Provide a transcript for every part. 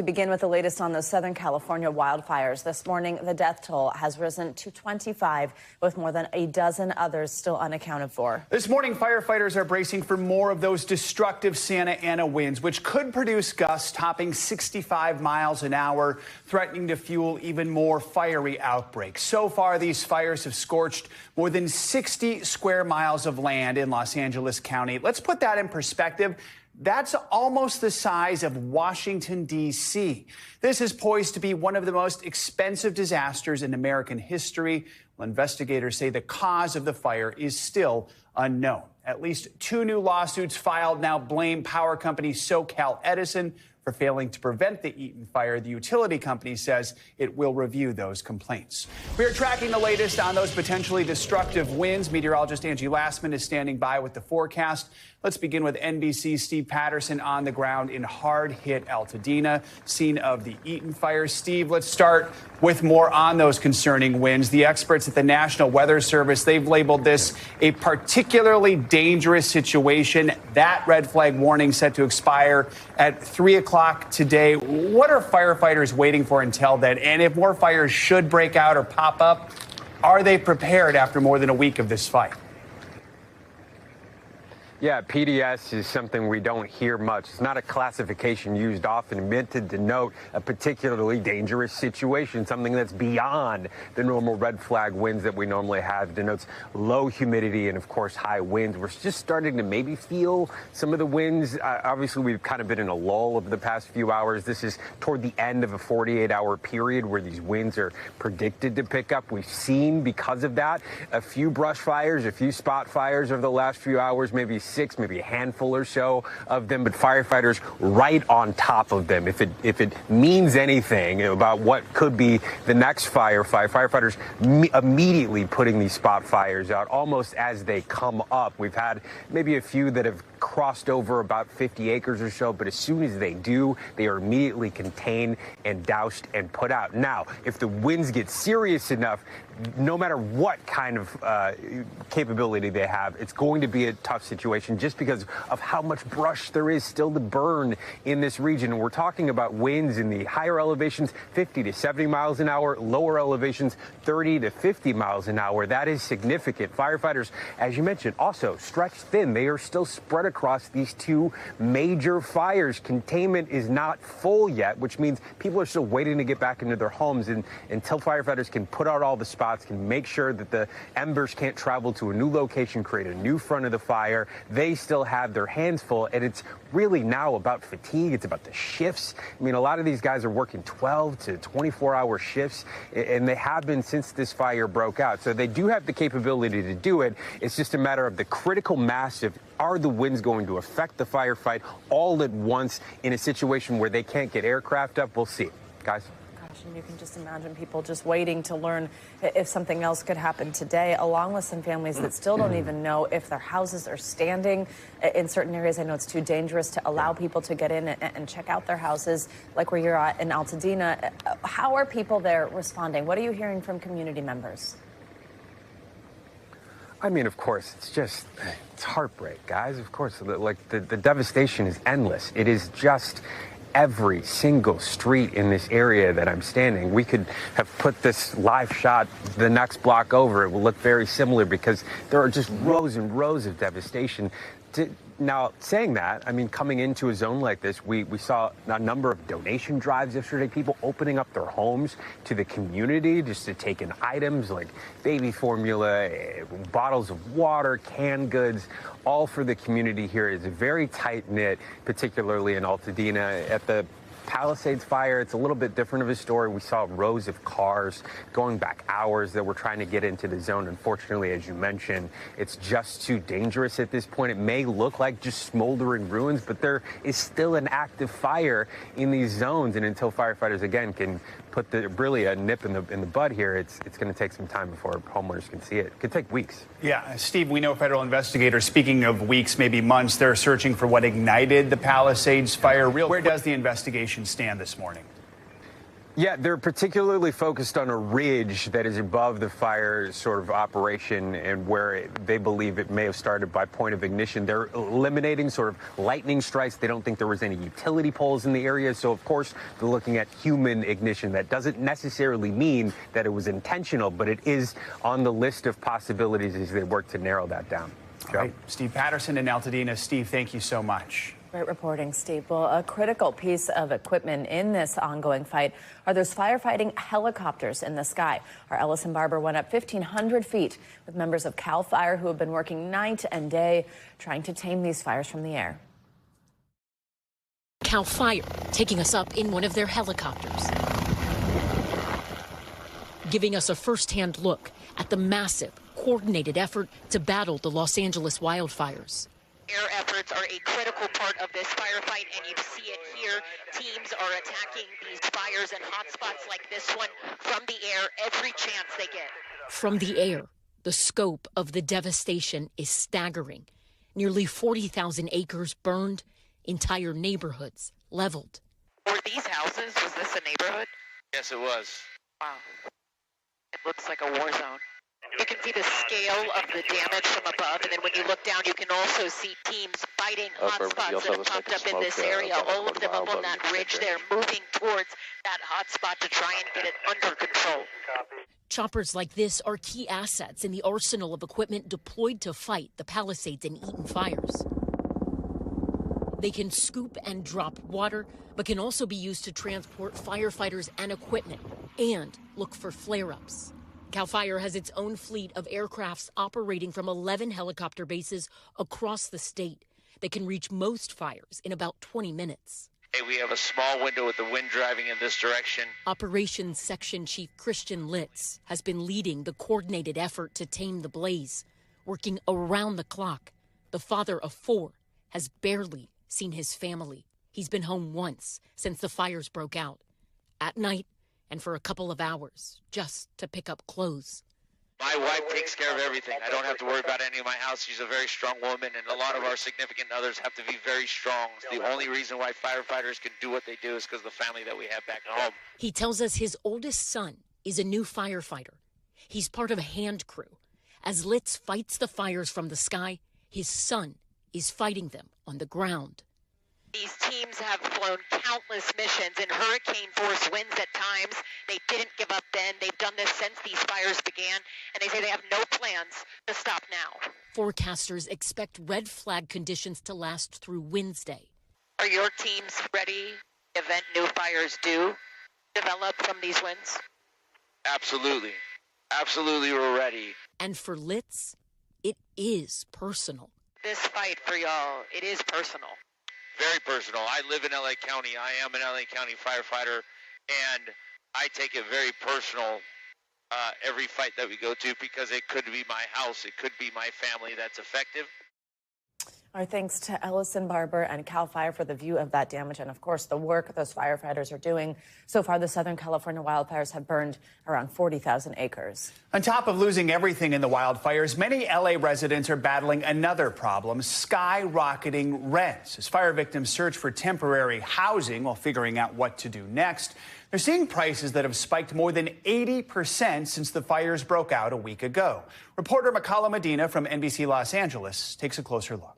We begin with the latest on the Southern California wildfires. This morning, the death toll has risen to 25, with more than a dozen others still unaccounted for. This morning, firefighters are bracing for more of those destructive Santa Ana winds, which could produce gusts topping 65 miles an hour, threatening to fuel even more fiery outbreaks. So far, these fires have scorched more than 60 square miles of land in Los Angeles County. Let's put that in perspective. That's almost the size of Washington, D.C. This is poised to be one of the most expensive disasters in American history. Well, investigators say the cause of the fire is still unknown. At least 2 new lawsuits filed now blame power company SoCal Edison for failing to prevent the Eaton fire. The utility company says it will review those complaints. We are tracking the latest on those potentially destructive winds. Meteorologist Angie Lastman is standing by with the forecast. Let's begin with NBC's Steve Patterson on the ground in hard-hit Altadena, scene of the Eaton fire. Steve, let's start with more on those concerning winds. The experts at the National Weather Service, they've labeled this a particularly dangerous situation. That red flag warning set to expire at 3 o'clock today. What are firefighters waiting for until then? And if more fires should break out or pop up, are they prepared after more than a week of this fight? Yeah, PDS is something we don't hear much. It's not a classification used often, meant to denote a particularly dangerous situation, something that's beyond the normal red flag winds that we normally have. It denotes low humidity and, of course, high winds. We're just starting to maybe feel some of the winds. Obviously, we've kind of been in a lull over the past few hours. This is toward the end of a 48-hour period where these winds are predicted to pick up. We've seen, because of that, a few brush fires, a few spot fires over the last few hours, maybe 6, maybe a handful or so of them, but firefighters right on top of them. If it means anything about what could be the next firefighters immediately putting these spot fires out almost as they come up. We've had maybe a few that have crossed over about 50 acres or so, but as soon as they do, they are immediately contained and doused and put out. Now, if the winds get serious enough, no matter what kind of capability they have, it's going to be a tough situation just because of how much brush there is still to burn in this region. And we're talking about winds in the higher elevations, 50 to 70 miles an hour, lower elevations, 30 to 50 miles an hour. That is significant. Firefighters, as you mentioned, also stretched thin. They are still spread across these 2 major fires. Containment is not full yet, which means people are still waiting to get back into their homes. And until firefighters can put out all the spots, can make sure that the embers can't travel to a new location, create a new front of the fire, they still have their hands full. And it's really now about fatigue. It's about the shifts. I mean, a lot of these guys are working 12 to 24-hour shifts, and they have been since this fire broke out. So they do have the capability to do it. It's just a matter of the critical mass of, are the winds going to affect the firefight all at once in a situation where they can't get aircraft up? We'll see. Guys? And you can just imagine people just waiting to learn if something else could happen today, along with some families that still don't even know if their houses are standing. In certain areas, I know it's too dangerous to allow people to get in and check out their houses, like where you're at in Altadena. How are people there responding? What are you hearing from community members? I mean, of course, it's heartbreak, guys. Of course, like the devastation is endless. It is just every single street in this area that I'm standing. We could have put this live shot the next block over. It will look very similar because there are just rows and rows of devastation. Now, saying that, I mean, coming into a zone like this, we saw a number of donation drives yesterday, people opening up their homes to the community just to take in items like baby formula, bottles of water, canned goods, all for the community here. It's very tight-knit, particularly in Altadena. At the Palisades fire, it's a little bit different of a story. We saw rows of cars going back hours that were trying to get into the zone. Unfortunately, as you mentioned, it's just too dangerous at this point. It may look like just smoldering ruins, but there is still an active fire in these zones. And until firefighters, again, can put really a nip in the bud here, it's going to take some time before homeowners can see it. It could take weeks. Yeah, Steve, we know federal investigators, speaking of weeks, maybe months, they're searching for what ignited the Palisades fire. Where does the investigation stand this morning? Yeah, they're particularly focused on a ridge that is above the fire sort of operation and where they believe it may have started by point of ignition. They're eliminating sort of lightning strikes. They don't think there was any utility poles in the area. So, of course, they're looking at human ignition. That doesn't necessarily mean that it was intentional, but it is on the list of possibilities as they work to narrow that down. All right, Steve Patterson in Altadena. Steve, thank you so much. Great reporting, Steve. Well, a critical piece of equipment in this ongoing fight are those firefighting helicopters in the sky. Our Ellison Barber went up 1,500 feet with members of CAL FIRE who have been working night and day trying to tame these fires from the air. CAL FIRE taking us up in one of their helicopters, giving us a first-hand look at the massive, coordinated effort to battle the Los Angeles wildfires. Air efforts are a critical part of this firefight, and you see it here. Teams are attacking these fires and hotspots like this one from the air every chance they get. From the air, the scope of the devastation is staggering. Nearly 40,000 acres burned, entire neighborhoods leveled. Were these houses? Was this a neighborhood? Yes, it was. Wow. It looks like a war zone. You can see the scale of the damage from above, and then when you look down, you can also see teams fighting hotspots that have popped up in this area. All of them up on that ridge there, moving towards that hotspot to try and get it under control. Choppers like this are key assets in the arsenal of equipment deployed to fight the Palisades and Eaton fires. They can scoop and drop water, but can also be used to transport firefighters and equipment and look for flare-ups. CAL FIRE has its own fleet of aircrafts operating from 11 helicopter bases across the state that can reach most fires in about 20 minutes. Hey, we have a small window with the wind driving in this direction. Operations Section Chief Christian Litz has been leading the coordinated effort to tame the blaze, working around the clock. The father of 4 has barely seen his family. He's been home once since the fires broke out, at night and for a couple of hours, just to pick up clothes. My wife takes care of everything. I don't have to worry about any of my house. She's a very strong woman, and a lot of our significant others have to be very strong. The only reason why firefighters can do what they do is because of the family that we have back at home. He tells us his oldest son is a new firefighter. He's part of a hand crew. As Litz fights the fires from the sky, his son is fighting them on the ground. These teams have flown countless missions in hurricane-force winds at times. They didn't give up then. They've done this since these fires began, and they say they have no plans to stop now. Forecasters expect red flag conditions to last through Wednesday. Are your teams ready to prevent new fires do develop from these winds? Absolutely. Absolutely, we're ready. And for Litz, it is personal. This fight for y'all, it is personal. Very personal. I live in LA County. I am an LA County firefighter, and I take it very personal every fight that we go to, because it could be my house, it could be my family that's affected. Our thanks to Ellison Barber and CAL FIRE for the view of that damage and, of course, the work those firefighters are doing. So far, the Southern California wildfires have burned around 40,000 acres. On top of losing everything in the wildfires, many LA residents are battling another problem: skyrocketing rents. As fire victims search for temporary housing while figuring out what to do next, they're seeing prices that have spiked more than 80% since the fires broke out a week ago. Reporter McCalla Medina from NBC Los Angeles takes a closer look.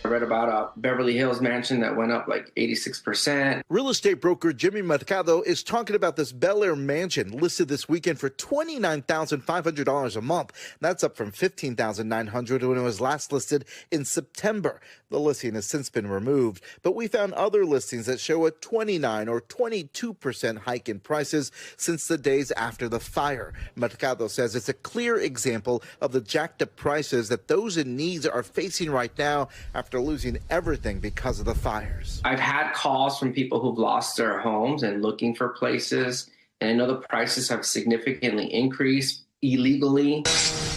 I read about a Beverly Hills mansion that went up like 86%. Real estate broker Jimmy Mercado is talking about this Bel Air mansion listed this weekend for $29,500 a month. That's up from $15,900 when it was last listed in September. The listing has since been removed, but we found other listings that show a 29 or 22% hike in prices since the days after the fire. Mercado says it's a clear example of the jacked up prices that those in need are facing right now after losing everything because of the fires. I've had calls from people who've lost their homes and looking for places, and I know the prices have significantly increased illegally.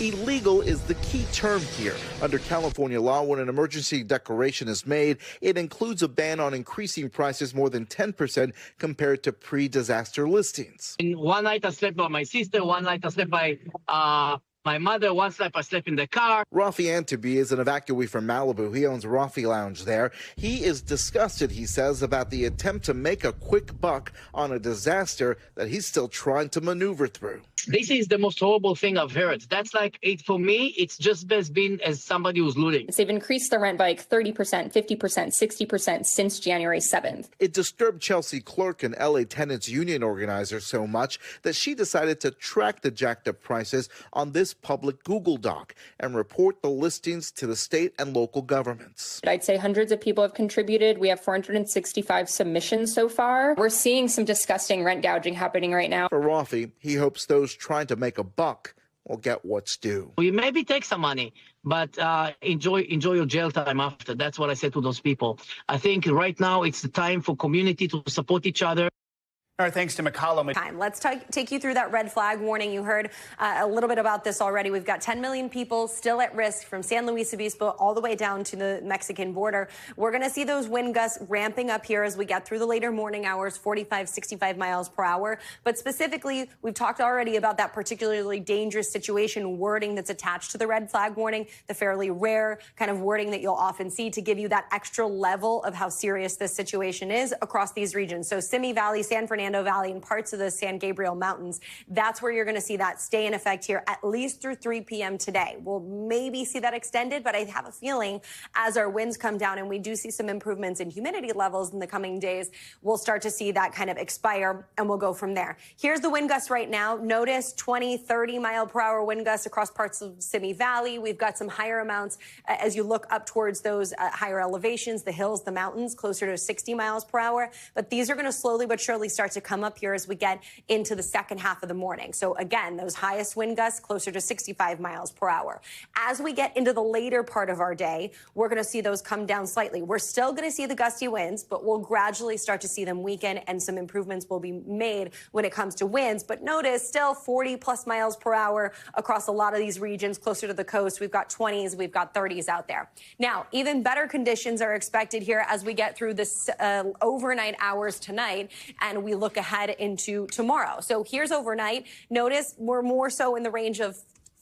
Illegal is the key term here. Under California law, when an emergency declaration is made, it includes a ban on increasing prices more than 10% compared to pre-disaster listings. In one night I slept by my sister, one night I slept by My mother, once I slept in the car. Rafi Antibi is an evacuee from Malibu. He owns Rafi Lounge there. He is disgusted, he says, about the attempt to make a quick buck on a disaster that he's still trying to maneuver through. This is the most horrible thing I've heard. That's like, for me, it's just as been as somebody who's looting. They've increased the rent by like 30%, 50%, 60% since January 7th. It disturbed Chelsea Clerk, an LA Tenants Union organizer, so much that she decided to track the jacked up prices on this public Google Doc and report the listings to the state and local governments. I'd say hundreds of people have contributed. We have 465 submissions so far. We're seeing some disgusting rent gouging happening right now. For Rafi, he hopes those trying to make a buck will get what's due. You maybe take some money, but enjoy your jail time after. That's what I said to those people. I think right now it's the time for community to support each other. All right, thanks to McCollum. Let's take you through that red flag warning. You heard a little bit about this already. We've got 10 million people still at risk from San Luis Obispo all the way down to the Mexican border. We're going to see those wind gusts ramping up here as we get through the later morning hours, 45, 65 miles per hour. But specifically, we've talked already about that particularly dangerous situation wording that's attached to the red flag warning, the fairly rare kind of wording that you'll often see to give you that extra level of how serious this situation is across these regions. So Simi Valley, San Fernando Valley, and parts of the San Gabriel Mountains, that's where you're going to see that stay in effect here at least through 3 p.m. today. We'll maybe see that extended, but I have a feeling as our winds come down and we do see some improvements in humidity levels in the coming days, we'll start to see that kind of expire and we'll go from there. Here's the wind gusts right now. Notice 20, 30 mile per hour wind gusts across parts of Simi Valley. We've got some higher amounts as you look up towards those higher elevations, the hills, the mountains, closer to 60 miles per hour. But these are going to slowly but surely start to come up here as we get into the second half of the morning. So again, those highest wind gusts closer to 65 miles per hour. As we get into the later part of our day, we're going to see those come down slightly. We're still going to see the gusty winds, but we'll gradually start to see them weaken and some improvements will be made when it comes to winds. But notice still 40 plus miles per hour across a lot of these regions closer to the coast. We've got 20s, we've got 30s out there. Now, even better conditions are expected here as we get through this overnight hours tonight and we look ahead into tomorrow. So here's overnight. Notice we're more so in the range of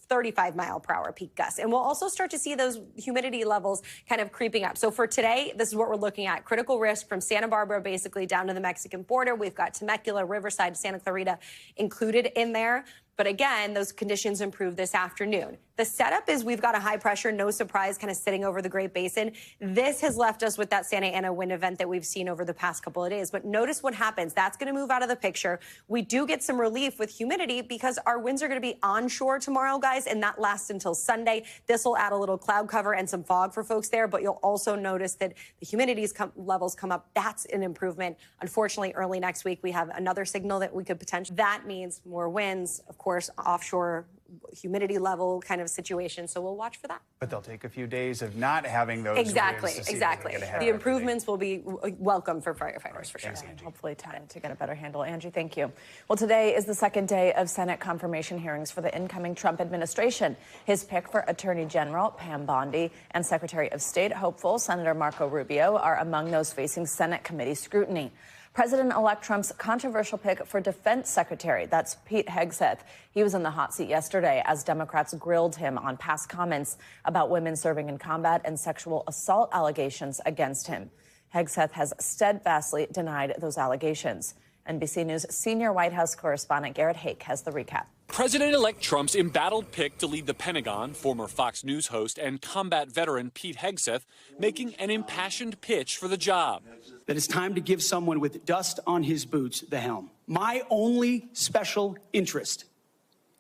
35 mile per hour peak gusts. And we'll also start to see those humidity levels kind of creeping up. So for today, this is what we're looking at. Critical risk from Santa Barbara basically down to the Mexican border. We've got Temecula, Riverside, Santa Clarita included in there. But again, those conditions improve this afternoon. The setup is we've got a high pressure, no surprise, kind of sitting over the Great Basin. This has left us with that Santa Ana wind event that we've seen over the past couple of days. But notice what happens. That's going to move out of the picture. We do get some relief with humidity because our winds are going to be onshore tomorrow, guys, and that lasts until Sunday. This will add a little cloud cover and some fog for folks there, but you'll also notice that the humidity levels come up. That's an improvement. Unfortunately, early next week, we have another signal that we could potentially. That means more winds, of course, offshore humidity level kind of situation. So we'll watch for that. But they'll take a few days of not having those. Exactly. The improvements will be welcome for firefighters for sure. Hopefully time to get a better handle. Angie, thank you. Well, today is the second day of Senate confirmation hearings for the incoming Trump administration. His pick for Attorney General Pam Bondi and Secretary of State hopeful Senator Marco Rubio are among those facing Senate committee scrutiny. President-elect Trump's controversial pick for defense secretary, that's Pete Hegseth. He was in the hot seat yesterday as Democrats grilled him on past comments about women serving in combat and sexual assault allegations against him. Hegseth has steadfastly denied those allegations. NBC News senior White House correspondent Garrett Hake has the recap. President-elect Trump's embattled pick to lead the Pentagon, former Fox News host and combat veteran Pete Hegseth, making an impassioned pitch for the job. That it's time to give someone with dust on his boots the helm. My only special interest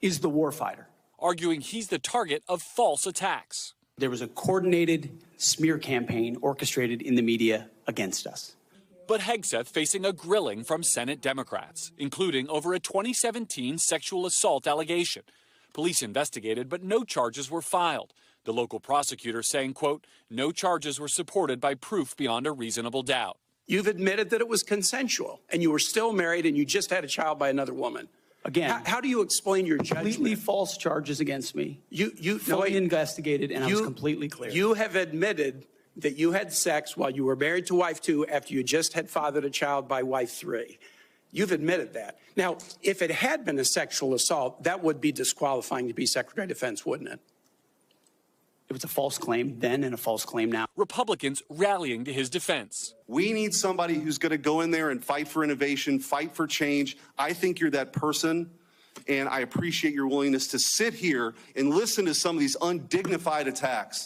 is the warfighter. Arguing he's the target of false attacks. There was a coordinated smear campaign orchestrated in the media against us. But Hegseth facing a grilling from Senate Democrats, including over a 2017 sexual assault allegation. Police investigated, but no charges were filed. The local prosecutor saying, quote, no charges were supported by proof beyond a reasonable doubt. You've admitted that it was consensual, and you were still married, and you just had a child by another woman. Again, how do you explain your judgment? Completely false charges against me. You fully investigated, and I was completely clear. You have admitted that you had sex while you were married to wife 2 after you just had fathered a child by wife 3. You've admitted that. Now, if it had been a sexual assault, that would be disqualifying to be Secretary of Defense, wouldn't it? It was a false claim then and a false claim now. Republicans rallying to his defense. We need somebody who's going to go in there and fight for innovation, fight for change. I think you're that person, and I appreciate your willingness to sit here and listen to some of these undignified attacks.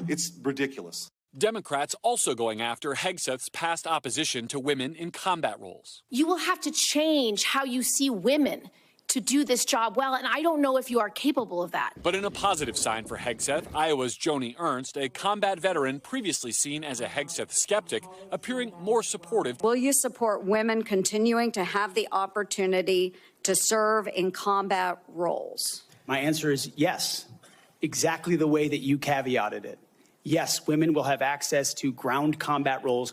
It's ridiculous. Democrats also going after Hegseth's past opposition to women in combat roles. You will have to change how you see women to do this job well, and I don't know if you are capable of that. But in a positive sign for Hegseth, Iowa's Joni Ernst, a combat veteran previously seen as a Hegseth skeptic, appearing more supportive. Will you support women continuing to have the opportunity to serve in combat roles? My answer is yes, exactly the way that you caveated it. Yes, women will have access to ground combat roles,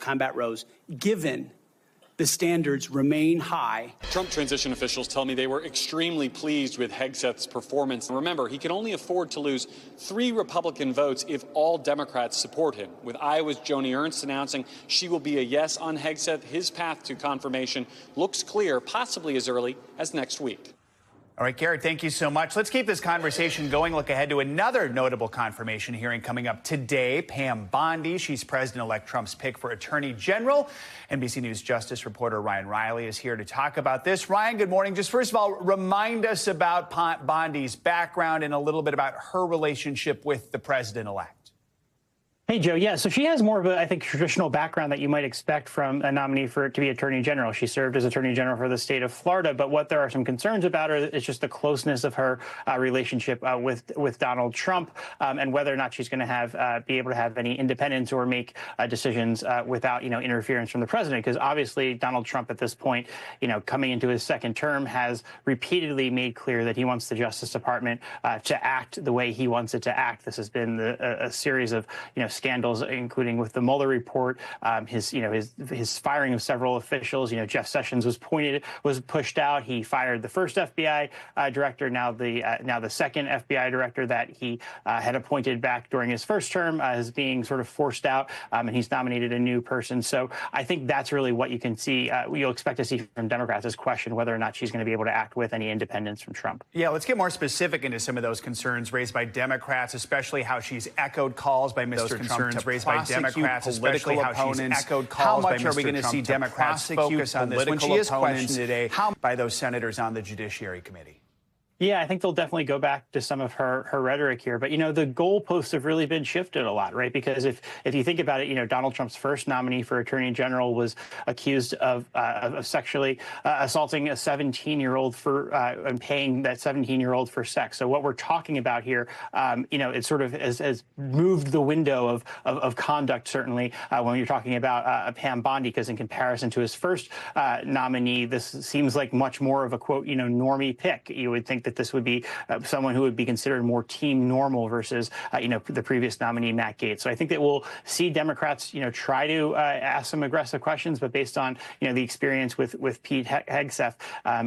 given the standards remain high. Trump transition officials tell me they were extremely pleased with Hegseth's performance. Remember, he can only afford to lose 3 Republican votes if all Democrats support him. With Iowa's Joni Ernst announcing she will be a yes on Hegseth, his path to confirmation looks clear, possibly as early as next week. All right, Garrett, thank you so much. Let's keep this conversation going. Look ahead to another notable confirmation hearing coming up today. Pam Bondi, she's President-elect Trump's pick for Attorney General. NBC News Justice reporter Ryan Riley is here to talk about this. Ryan, good morning. Just first of all, remind us about Bondi's background and a little bit about her relationship with the president-elect. Hey, Joe. Yeah, so she has more of a, I think, traditional background that you might expect from a nominee to be Attorney General. She served as Attorney General for the state of Florida, but what there are some concerns about her is just the closeness of her relationship with Donald Trump and whether or not she's going to be able to have any independence or make decisions without, interference from the president. Because obviously Donald Trump at this point, coming into his second term, has repeatedly made clear that he wants the Justice Department to act the way he wants it to act. This has been a series of, scandals, including with the Mueller report, his firing of several officials. Jeff Sessions was pushed out. He fired the first FBI director, now the second FBI director that he had appointed back during his first term as being sort of forced out, and he's nominated a new person. So I think that's really what you can see. You'll expect to see from Democrats is question whether or not she's going to be able to act with any independence from Trump. Yeah, let's get more specific into some of those concerns raised by Democrats, especially how she's echoed calls by Mr. Trump to raised by Democrats, especially how she's echoed calls by Mr. Trump. How much are we going to see Democrats focus on this when she is questioned today by those senators on the Judiciary Committee? Yeah, I think they'll definitely go back to some of her rhetoric here. But, the goalposts have really been shifted a lot, right? Because if you think about it, Donald Trump's first nominee for Attorney General was accused of sexually assaulting a 17-year-old and paying that 17-year-old for sex. So what we're talking about here, it sort of has moved the window of conduct, certainly, when you're talking about Pam Bondi, because in comparison to his first nominee, this seems like much more of a, quote, normie pick. You would think that this would be someone who would be considered more team normal versus, the previous nominee, Matt Gaetz. So I think that we'll see Democrats, try to ask some aggressive questions, but based on, the experience with Pete Hegseth,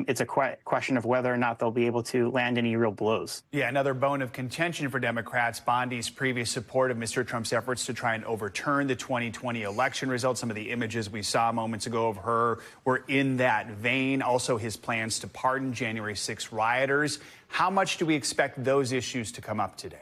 it's a question of whether or not they'll be able to land any real blows. Yeah, another bone of contention for Democrats, Bondi's previous support of Mr. Trump's efforts to try and overturn the 2020 election results. Some of the images we saw moments ago of her were in that vein. Also, his plans to pardon January 6 rioters. How much do we expect those issues to come up today?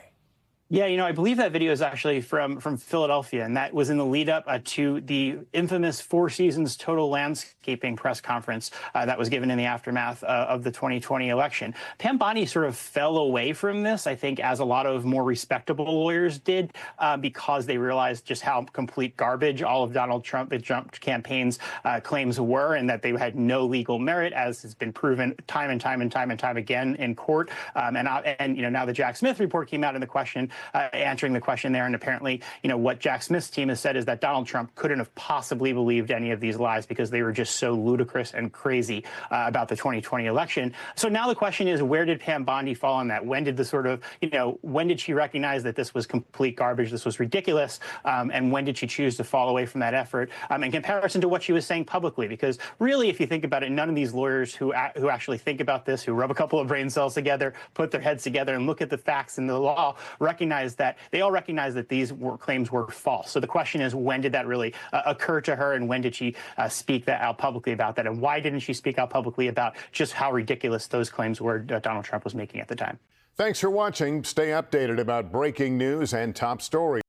Yeah, I believe that video is actually from Philadelphia, and that was in the lead up to the infamous Four Seasons Total Landscaping press conference that was given in the aftermath of the 2020 election. Pam Bondi sort of fell away from this, I think, as a lot of more respectable lawyers did, because they realized just how complete garbage all of the Trump campaign's claims were, and that they had no legal merit, as has been proven time and time again in court. Now the Jack Smith report came out in the question. Answering the question there. And apparently, what Jack Smith's team has said is that Donald Trump couldn't have possibly believed any of these lies because they were just so ludicrous and crazy about the 2020 election. So now the question is, where did Pam Bondi fall on that? When did when did she recognize that this was complete garbage, this was ridiculous? And when did she choose to fall away from that effort in comparison to what she was saying publicly? Because really, if you think about it, none of these lawyers who actually think about this, who rub a couple of brain cells together, put their heads together and look at the facts and the law, recognize recognize that these claims were false. So the question is, when did that really occur to her, and when did she speak out publicly about that, and why didn't she speak out publicly about just how ridiculous those claims were Donald Trump was making at the time? Thanks for watching. Stay updated about breaking news and top stories.